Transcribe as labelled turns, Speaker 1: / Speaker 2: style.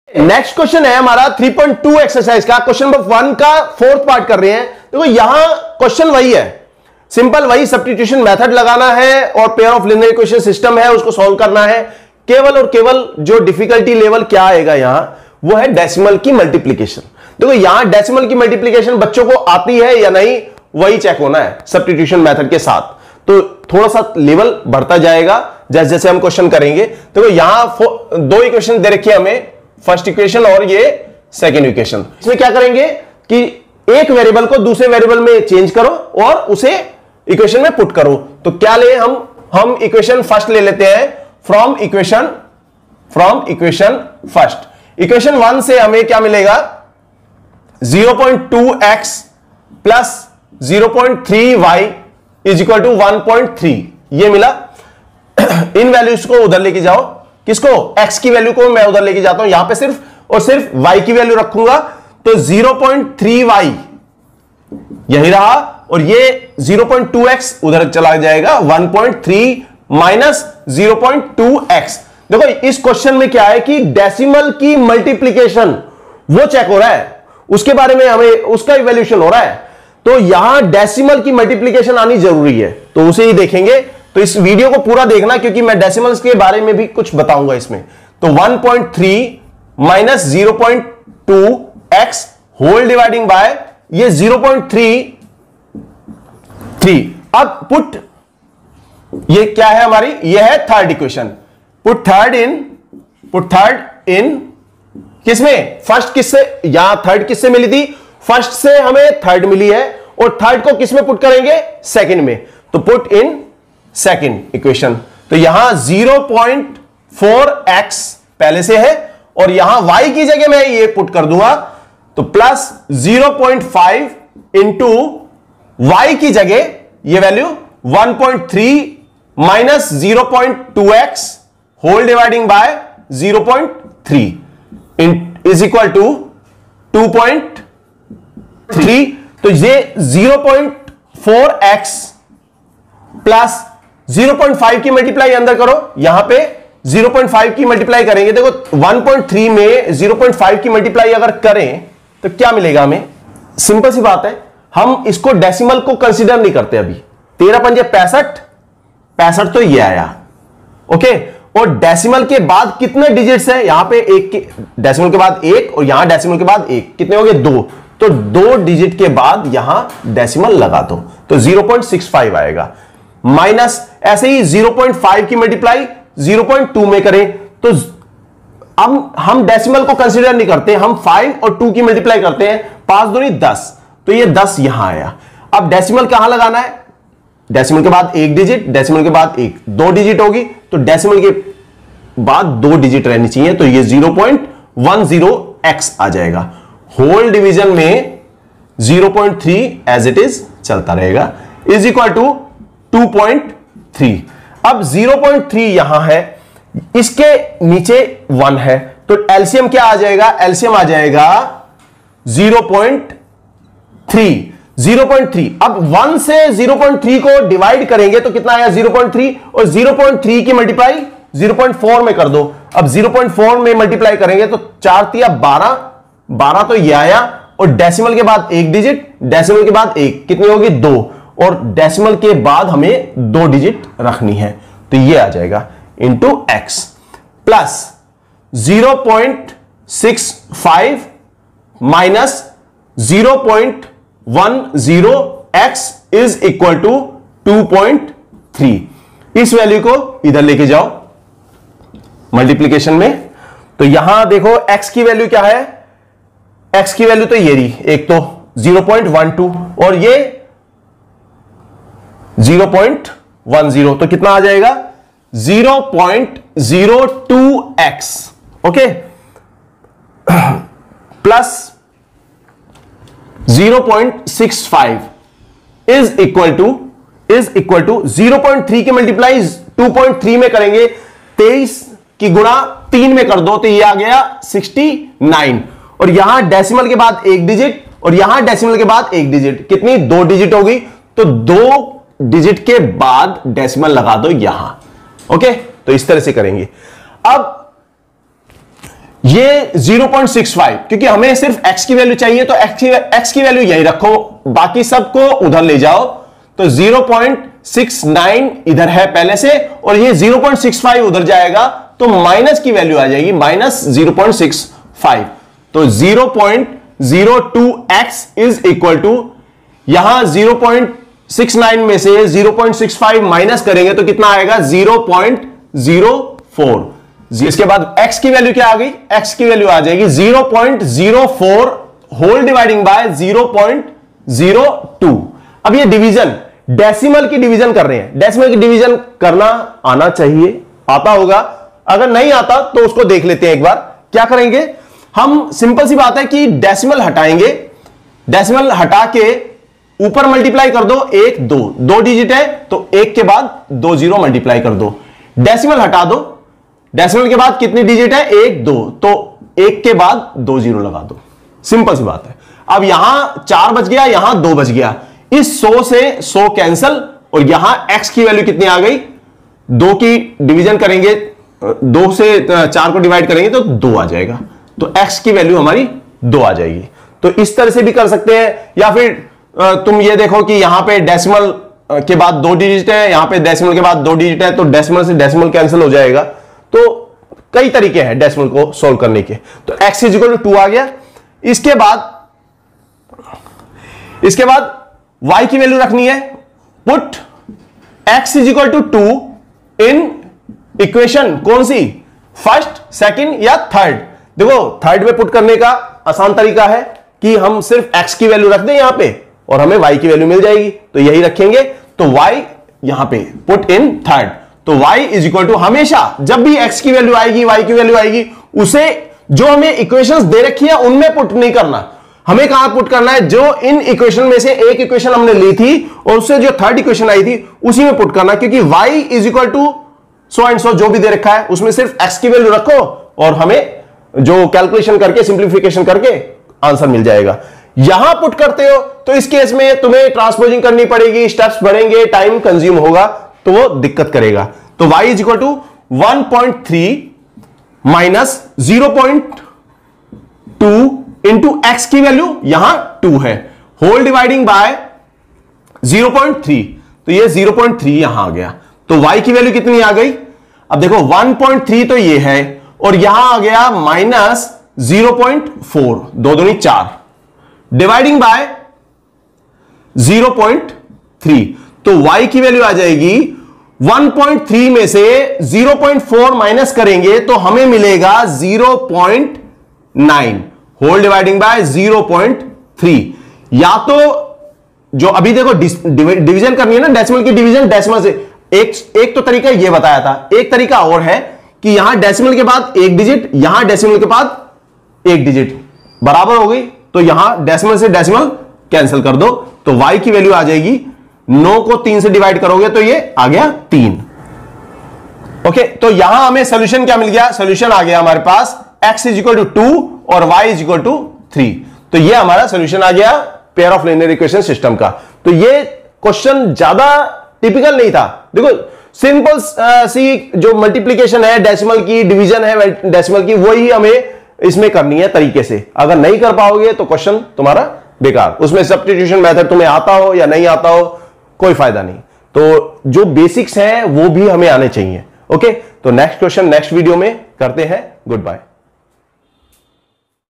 Speaker 1: Next question है हमारा 3.2 exercise का, क्वेश्चन नंबर 1 का फोर्थ पार्ट कर रहे हैं। देखो यहां क्वेश्चन वही है, सिंपल वही सब्स्टिट्यूशन मेथड लगाना है और pair of linear equation system है उसको सॉल्व करना है। केवल और केवल जो डिफिकल्टी लेवल क्या आएगा यहां, वो है डेसिमल की मल्टीप्लीकेशन। देखो यहां डेसिमल की मल्टीप्लीकेशन बच्चों को आती है या नहीं, वही चेक होना है सब्स्टिट्यूशन मेथड के साथ। तो थोड़ा सा लेवल बढ़ता जाएगा जैसे जैसे हम क्वेश्चन करेंगे। देखो यहां दो इक्वेशन दे रखी है हमें, फर्स्ट इक्वेशन और ये सेकेंड इक्वेशन। इसमें क्या करेंगे कि एक वेरिएबल को दूसरे वेरिएबल में चेंज करो और उसे इक्वेशन में पुट करो। तो क्या ले हम इक्वेशन फर्स्ट ले लेते हैं फ्रॉम इक्वेशन फर्स्ट। इक्वेशन 1 से हमें क्या मिलेगा, 0.2x plus 0.3y is equal to 1.3 ये मिला। इन वैल्यूज को उधर लेके जाओ, किसको, x की वैल्यू को मैं उधर लेके जाता हूं, यहां पे सिर्फ और सिर्फ y की वैल्यू रखूंगा। तो 0.3y यही रहा और ये 0.2x उधर चला जाएगा, 1.3 माइनस 0.2x। देखो इस क्वेश्चन में क्या है कि डेसिमल की मल्टीप्लीकेशन वो चेक हो रहा है, उसके बारे में हमें उसका इवैल्यूएशन हो रहा है। तो यहां डेसिमल की मल्टीप्लीकेशन आनी जरूरी है, तो उसे ही देखेंगे। तो इस वीडियो को पूरा देखना क्योंकि मैं डेसिमल्स के बारे में भी कुछ बताऊंगा इसमें। तो 1.3 minus 0.2x whole dividing bye ये 0.33। अब पुट ये क्या है हमारी, ये है third equation. Put third in किसमें, फर्स्ट किससे, यहां थर्ड किससे मिली थी, फर्स्ट से हमें थर्ड मिली है और थर्ड को किसमें पुट करेंगे, सेकंड में। तो पुट इन सेकंड इक्वेशन। तो यहां 0.4x पहले से है और यहां y की जगह मैं ये पुट कर दूंगा, तो प्लस 0.5 इंटू y की जगह ये value 1.3 minus 0.2x whole dividing by 0.3 is equal to 2.3। तो ये 0.4x प्लस 0.5 की मल्टीप्लाई अंदर करो, यहां पे 0.5 की मल्टीप्लाई करेंगे। देखो 1.3 में 0.5 की मल्टीप्लाई अगर करें तो क्या मिलेगा हमें, सिंपल सी बात है, हम इसको डेसिमल को कंसीडर नहीं करते अभी। 13 पंजे 65 तो ये आया, ओके। और डेसिमल के बाद कितने डिजिट्स है, यहां पे एक के डेसिमल के बाद एक और यहां डेसिमल के बाद एक, कितने हो गए, 2। तो 2 डिजिट के बाद यहां डेसिमल लगा दो तो 0.65 आएगा। माइनस ऐसे ही 0.5 की मल्टीप्लाई 0.2 में करें तो हम डेसिमल को कंसीडर नहीं करते, हम 5 और 2 की मल्टीप्लाई करते हैं, 5 दूनी 10, तो ये 10 यहां आया। अब डेसिमल कहां लगाना है, डेसिमल के बाद एक डिजिट, डेसिमल के बाद एक, 2 डिजिट होगी तो डेसिमल के बाद 2 डिजिट रहनी चाहिए, तो ये 0.10x आ जाएगा। होल डिवीजन में 0.3 एज इट इज चलता रहेगा, इज इक्वल टू 2.3। अब 0.3 यहां है, इसके नीचे 1 है, तो एलसीएम क्या आ जाएगा, एलसीएम आ जाएगा 0.3। अब 1 से 0.3 को डिवाइड करेंगे तो कितना आया, 0.3, और 0.3 की मल्टीप्लाई 0.4 में कर दो। अब 0.4 में मल्टीप्लाई करेंगे तो 4 तिया 12 तो ये आया, और डेसिमल के बाद एक डिजिट, डेसिमल के बाद एक, कितनी होगी, 2, और डेसिमल के बाद हमें 2 डिजिट रखनी है, तो ये आ जाएगा into X plus 0.65 minus 0.10x is equal to 2.3। इस वैल्यू को इधर लेके जाओ मल्टीप्लीकेशन में, तो यहां देखो x की वैल्यू क्या है, x की वैल्यू तो ये रही, एक तो 0.12 और ये 0.10, तो कितना आ जाएगा, 0.02x, okay, plus 0.65 is equal to 0.3 की मल्टीप्लाई 2.3 में करेंगे, 23 की गुणा 3 में कर दो तो ये आ गया 69, और यहां डेसिमल के बाद एक डिजिट और यहां डेसिमल के बाद एक डिजिट, कितनी, 2 डिजिट होगी, तो 2 डिजिट के बाद डेसिमल लगा दो यहां, ओके। तो इस तरह से करेंगे। अब ये 0.65, क्योंकि हमें सिर्फ x की वैल्यू चाहिए, तो x की वैल्यू यही रखो, बाकी सबको उधर ले जाओ। तो 0.69 इधर है पहले से, और ये 0.65 उधर जाएगा, तो माइनस की वैल्यू आ जाएगी -0.65। तो 0.02x इज इक्वल टू, यहां 0.69 में से 0.65 माइनस करेंगे तो कितना आएगा 0.04। इसके बाद x की वैल्यू क्या आ गई, x की वैल्यू आ जाएगी 0.04 होल डिवाइडिंग बाय 0.02। अब ये डिवीजन, डेसिमल की डिवीजन कर रहे हैं, डेसिमल की डिवीजन करना आना चाहिए, आता होगा, अगर नहीं आता तो उसको देख लेते हैं एक बार। क्या करेंगे हम, सिंपल सी बात है कि डेसिमल हटाएंगे, डेसिमल हटा के ऊपर मल्टीप्लाई कर दो, 1 2 2 डिजिट है तो 1 के बाद 2 0 मल्टीप्लाई कर दो, डेसिमल हटा दो, डेसिमल के बाद कितनी डिजिट है 1 2, तो 1 के बाद 2 0 लगा दो, सिंपल सी बात है। अब यहां 4 बच गया, यहां 2 बच गया, इस 100 से 100 कैंसल, और यहां x की वैल्यू कितनी आ गई, 2 की डिवीजन करेंगे, 2 से 4 को डिवाइड करेंगे तो 2 आ जाएगा, तो x की वैल्यू हमारी 2 आ जाएगी। तो इस तरह से भी कर सकते हैं, या फिर तुम ये देखो कि यहां पे डेसिमल के बाद 2 डिजिट है, यहां पे डेसिमल के बाद 2 डिजिट है, तो डेसिमल से डेसिमल कैंसिल हो जाएगा। तो कई तरीके हैं डेसिमल को सोल्व करने के। तो x इक्वल टू 2 आ गया। इसके बाद y की वैल्यू रखनी है, put x equal to 2 in equation, कौन सी, फर्स्ट, सेकंड या थर्ड। देखो थर्ड में पुट करने का आसान तरीका है कि हम सिर्फ x की वैल्यू रख दें यहां पे और हमें y की वैल्यू मिल जाएगी, तो यही रखेंगे। तो y यहां पे पुट इन थर्ड, तो y इज इक्वल टू, हमेशा जब भी x की वैल्यू आएगी, y की वैल्यू आएगी, उसे जो हमें इक्वेशंस दे रखी है उनमें पुट नहीं करना, हमें कहां पुट करना है, जो इन इक्वेशन में से एक इक्वेशन हमने ली थी और उससे जो थर्ड इक्वेशन आई थी उसी में पुट करना, क्योंकि y is equal to so and so जो भी दे रखा है उसमें सिर्फ x की वैल्यू रखो और हमें जो कैलकुलेशन करके सिंप्लीफिकेशन करके आंसर मिल जाएगा। यहां पुट करते हो तो इस केस में तुम्हें ट्रांसपोजिंग करनी पड़ेगी, स्टेप्स बढ़ेंगे, टाइम कंज्यूम होगा, तो वो दिक्कत करेगा। तो y is equal to 1.3 minus 0.2 into X की वैल्यू यहां 2 है, होल डिवाइडिंग बाय 0.3, तो ये 0.3 यहां आ गया। तो y की वैल्यू कितनी आ गई, अब देखो 1.3 तो ये है और यहां आ गया माइनस 0.4, 2 दूनी 4, डिवाइडिंग बाय 0.3, तो y की वैल्यू आ जाएगी 1.3 में से 0.4 माइनस करेंगे तो हमें मिलेगा 0.9, होल डिवाइडिंग बाय 0.3। या तो जो अभी देखो डिवीजन करनी है ना, डेसिमल की डिवीजन डेसिमल से, एक तो तरीका ये बताया था, एक तरीका और है कि यहां डेसिमल के बाद एक डिजिट, यहां डेसिमल के बाद एक डिजिट बराबर हो गई, तो यहां डेसिमल से डेसिमल कैंसिल कर दो, तो y की वैल्यू आ जाएगी, 9 को 3 से डिवाइड करोगे तो ये आ गया 3। ओके, तो यहां हमें सॉल्यूशन क्या मिल गया, सॉल्यूशन आ गया हमारे पास x इज इक्वल टू 2 और y इज इक्वल टू 3, तो ये हमारा सॉल्यूशन आ गया pair of linear equation system का। तो ये क्वेश्चन ज्यादा टिपिकल नहीं था, देखो सिंपल सी जो मल्टीप्लीकेशन है डेसिमल की, डिवीजन है डेसिमल की, वही हमें इसमें करनी है तरीके से। अगर नहीं कर पाओगे तो क्वेश्चन तुम्हारा बेकार, उसमें सब्स्टिट्यूशन मेथड तुम्हें आता हो या नहीं आता हो कोई फायदा नहीं। तो जो बेसिक्स हैं वो भी हमें आने चाहिए। ओके, तो नेक्स्ट क्वेश्चन नेक्स्ट वीडियो में करते हैं। Good bye.